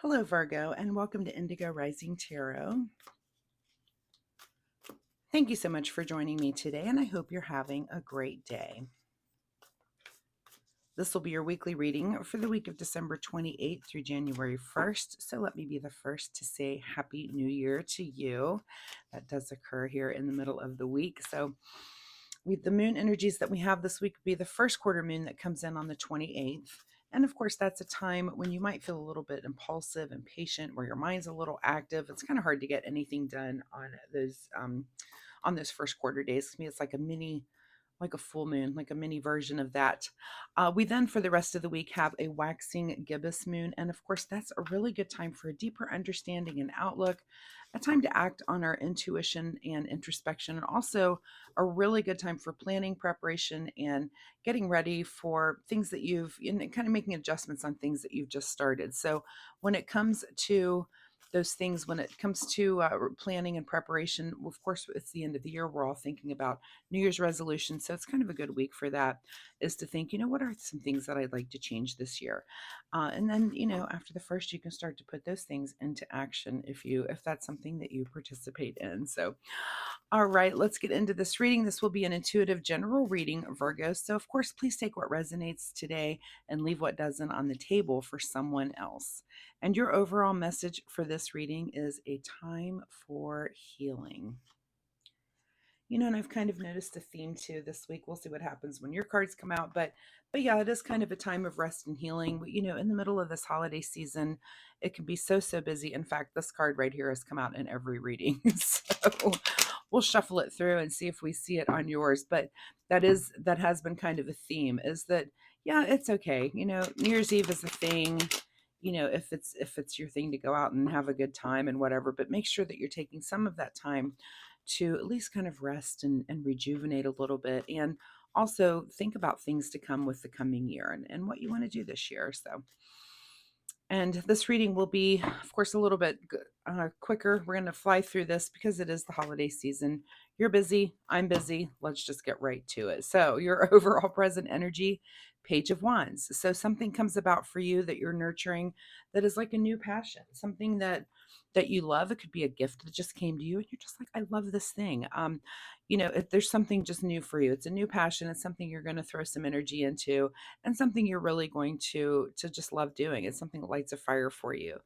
Hello, Virgo, and welcome to Indigo Rising Tarot. Thank you so much for joining me today, and I hope you're having a great day. This will be your weekly reading for the week of December 28th through January 1st. So let me be the first to say Happy New Year to you. That does occur here in the middle of the week. So the moon energies that we have this week will be the first quarter moon that comes in on the 28th. And of course, that's a time when you might feel a little bit impulsive, impatient, where your mind's a little active. It's kind of hard to get anything done on those first quarter days. To me, it's like a full moon, like a mini version of that. We then, for the rest of the week, have a waxing gibbous moon. And of course, that's a really good time for a deeper understanding and outlook, a time to act on our intuition and introspection, and also a really good time for planning, preparation, and getting ready for things that kind of making adjustments on things that you've just started. So when it comes to those things, when it comes to planning and preparation, of course, it's the end of the year. We're all thinking about New Year's resolutions. So it's kind of a good week for that, is to think, what are some things that I'd like to change this year? And then, after the first, you can start to put those things into action if that's something that you participate in. So, all right, let's get into this reading. This will be an intuitive general reading, Virgo. So, of course, please take what resonates today and leave what doesn't on the table for someone else. And your overall message for this reading is a time for healing. And I've kind of noticed a theme too this week. We'll see what happens when your cards come out, but yeah, it is kind of a time of rest and healing. But in the middle of this holiday season, it can be so busy. In fact, this card right here has come out in every reading. So we'll shuffle it through and see if we see it on yours. But that has been kind of a theme, is that yeah, it's okay. New Year's Eve is a thing. If it's your thing to go out and have a good time and whatever, but make sure that you're taking some of that time to at least kind of rest and rejuvenate a little bit, and also think about things to come with the coming year and what you want to do this year. So, and this reading will be, of course, a little bit quicker. We're going to fly through this because it is the holiday season. You're busy. I'm busy. Let's just get right to it. So, your overall present energy, Page of Wands. So, something comes about for you that you're nurturing that is like a new passion, something that you love. It could be a gift that just came to you and you're just like, I love this thing. If there's something just new for you, it's a new passion. It's something you're going to throw some energy into, and something you're really going to just love doing. It's something that lights a fire for you.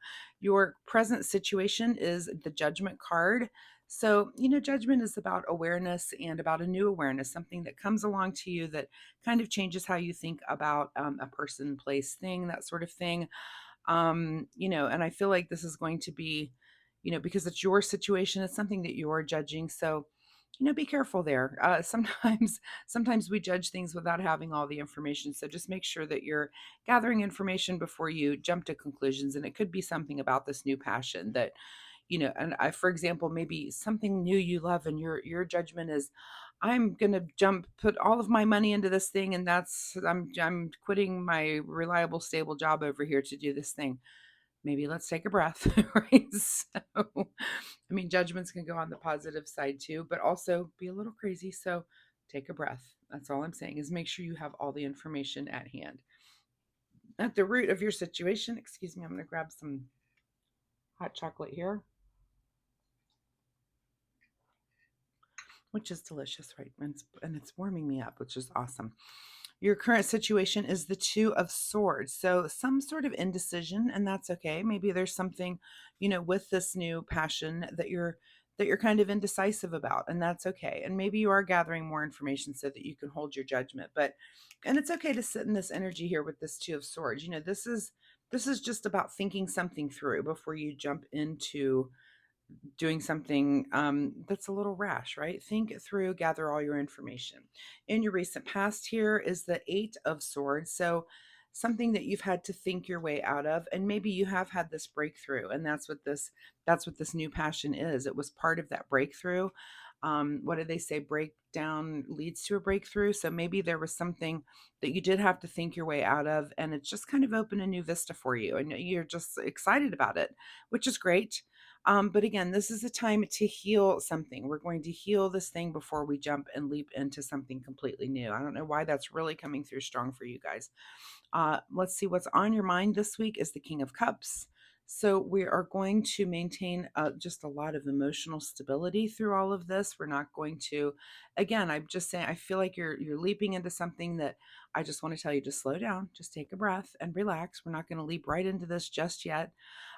Your present situation is the Judgment card. So, judgment is about awareness and about a new awareness, something that comes along to you that kind of changes how you think about a person, place, thing, that sort of thing. And I feel like this is going to be, because it's your situation, it's something that you're judging. So, be careful there. Sometimes we judge things without having all the information. So just make sure that you're gathering information before you jump to conclusions. And it could be something about this new passion that, and for example, maybe something new you love, and your judgment is, I'm gonna put all of my money into this thing, and I'm quitting my reliable, stable job over here to do this thing. Maybe let's take a breath, right? So, I mean, judgments can go on the positive side too, but also be a little crazy. So, take a breath. That's all I'm saying, is make sure you have all the information at hand. At the root of your situation, excuse me, I'm going to grab some hot chocolate here, which is delicious, right? And it's warming me up, which is awesome. Your current situation is the Two of Swords. So some sort of indecision, and that's okay. Maybe there's something, with this new passion that you're kind of indecisive about, and that's okay. And maybe you are gathering more information so that you can hold your judgment. And it's okay to sit in this energy here with this Two of Swords. This is just about thinking something through before you jump into doing something that's a little rash, right? Think it through, gather all your information. In your recent past, here is the Eight of Swords. So something that you've had to think your way out of, and maybe you have had this breakthrough, and that's what this new passion is. It was part of that breakthrough. What do they say? Breakdown leads to a breakthrough. So maybe there was something that you did have to think your way out of, and it's just kind of opened a new vista for you, and you're just excited about it, which is great. But again, this is a time to heal something. We're going to heal this thing before we jump and leap into something completely new. I don't know why that's really coming through strong for you guys. Let's see what's on your mind this week is the King of Cups. So we are going to maintain just a lot of emotional stability through all of this. We're not going to, again, I'm just saying, I feel like you're leaping into something that I just want to tell you to slow down, just take a breath and relax. We're not going to leap right into this just yet.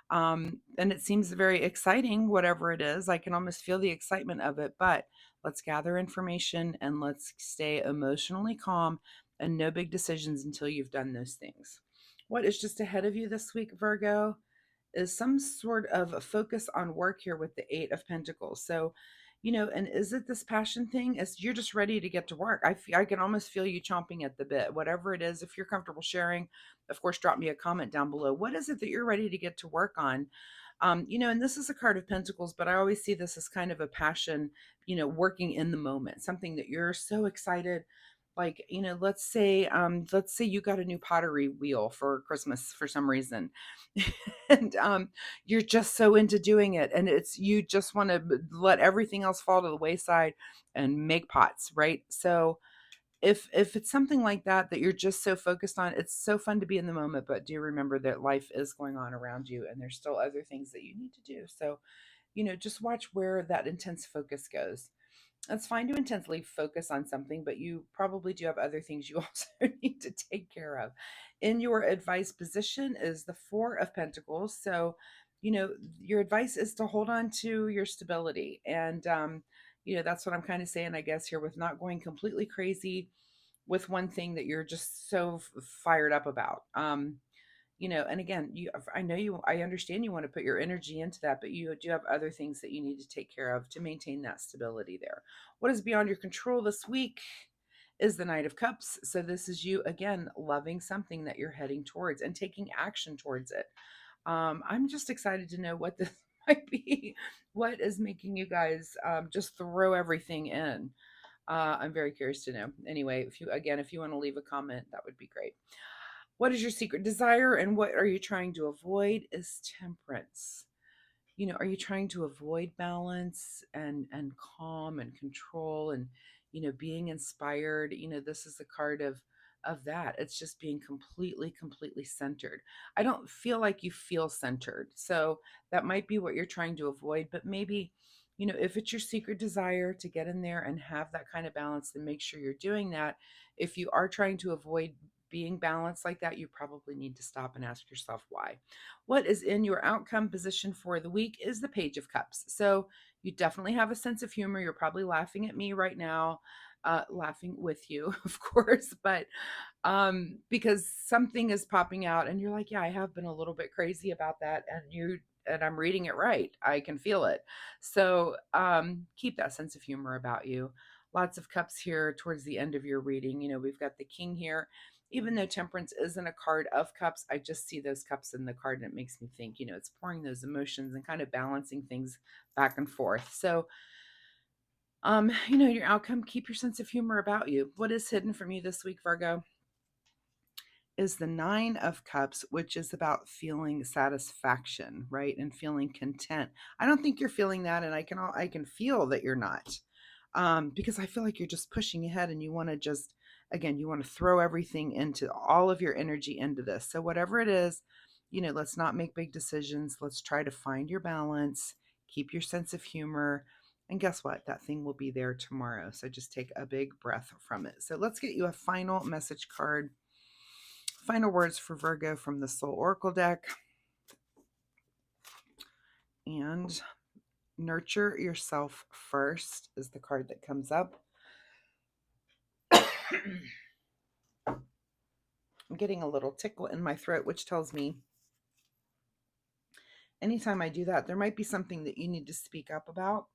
And it seems very exciting, whatever it is. I can almost feel the excitement of it, but let's gather information and let's stay emotionally calm and no big decisions until you've done those things. What is just ahead of you this week, Virgo, is some sort of a focus on work here with the Eight of Pentacles. So, and is it this passion thing? Is you're just ready to get to work? I can almost feel you chomping at the bit. Whatever it is, if you're comfortable sharing, of course, drop me a comment down below. What is it that you're ready to get to work on? And this is a card of Pentacles, but I always see this as kind of a passion, working in the moment, something that you're so excited. Like, let's say you got a new pottery wheel for Christmas for some reason. And you're just so into doing it, and it's you just want to let everything else fall to the wayside and make pots, right? So if it's something like that that you're just so focused on, it's so fun to be in the moment, but do remember that life is going on around you and there's still other things that you need to do. So just watch where that intense focus goes. It's fine to intensely focus on something, but you probably do have other things you also need to take care of. In your advice position is the Four of Pentacles. So, your advice is to hold on to your stability. And, that's what I'm kind of saying, I guess, here with not going completely crazy with one thing that you're just so fired up about. And again, I understand you want to put your energy into that, but you do have other things that you need to take care of to maintain that stability there. What is beyond your control this week is the Knight of Cups. So this is you again loving something that you're heading towards and taking action towards it. I'm just excited to know what this might be. What is making you guys just throw everything in? I'm very curious to know. Anyway, if you want to leave a comment, that would be great. What is your secret desire and what are you trying to avoid is Temperance. Are you trying to avoid balance and calm and control and being inspired? This is a card of that. It's just being completely centered. I don't feel like you feel centered. So that might be what you're trying to avoid, but maybe if it's your secret desire to get in there and have that kind of balance, then make sure you're doing that. If you are trying to avoid being balanced like that, you probably need to stop and ask yourself why. What is in your outcome position for the week is the Page of Cups. So you definitely have a sense of humor. You're probably laughing at me right now, laughing with you, of course, but because something is popping out and you're like, yeah, I have been a little bit crazy about that. And I'm reading it right. I can feel it. So keep that sense of humor about you. Lots of cups here towards the end of your reading. We've got the King here. Even though Temperance isn't a card of cups, I just see those cups in the card and it makes me think, it's pouring those emotions and kind of balancing things back and forth. So, your outcome, keep your sense of humor about you. What is hidden from you this week, Virgo, is the Nine of Cups, which is about feeling satisfaction, right? And feeling content. I don't think you're feeling that, and I can feel that you're not. Because I feel like you're just pushing ahead and you want to just, again, you want to throw everything into all of your energy into this. So whatever it is, let's not make big decisions. Let's try to find your balance, keep your sense of humor. And guess what? That thing will be there tomorrow. So just take a big breath from it. So let's get you a final message card. Final words for Virgo from the Soul Oracle deck. And Nurture Yourself First is the card that comes up. I'm getting a little tickle in my throat, which tells me anytime I do that, there might be something that you need to speak up about.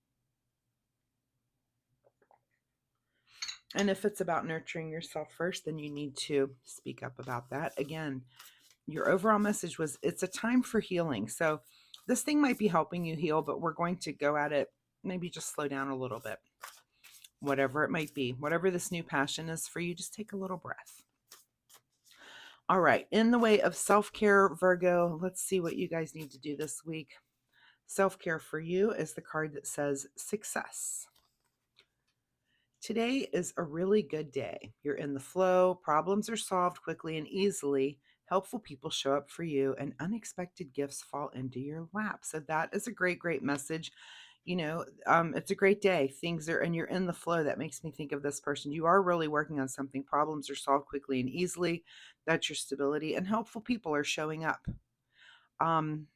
And if it's about nurturing yourself first, then you need to speak up about that. Again, your overall message was it's a time for healing. So this thing might be helping you heal, but we're going to go at it, maybe just slow down a little bit. Whatever it might be, whatever this new passion is for you, just take a little breath. All right, in the way of self-care, Virgo, let's see what you guys need to do this week. Self-care for you is the card that says success. Today is a really good day. You're in the flow. Problems are solved quickly and easily helpful people show up for you, and unexpected gifts fall into your lap. So that is a great, great message. It's a great day. Things are, and you're in the flow. That makes me think of this person. You are really working on something. Problems are solved quickly and easily. That's your stability, and helpful people are showing up. Um,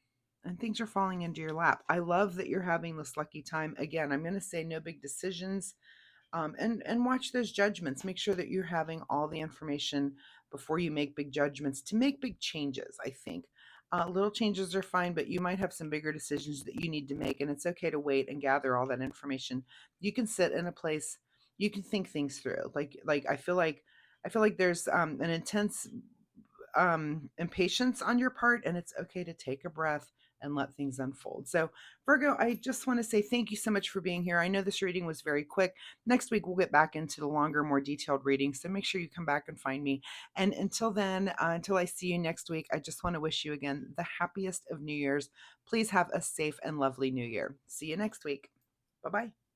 and things are falling into your lap. I love that you're having this lucky time. Again, I'm going to say no big decisions, and watch those judgments. Make sure that you're having all the information before you make big judgments to make big changes. I think little changes are fine, but you might have some bigger decisions that you need to make, and it's okay to wait and gather all that information. You can sit in a place, you can think things through. Like I feel like there's an intense impatience on your part, and it's okay to take a breath and let things unfold. So, Virgo, I just want to say thank you so much for being here. I know this reading was very quick. Next week, we'll get back into the longer, more detailed reading. So, make sure you come back and find me. And until then, until I see you next week, I just want to wish you again the happiest of New Year's. Please have a safe and lovely New Year. See you next week. Bye bye.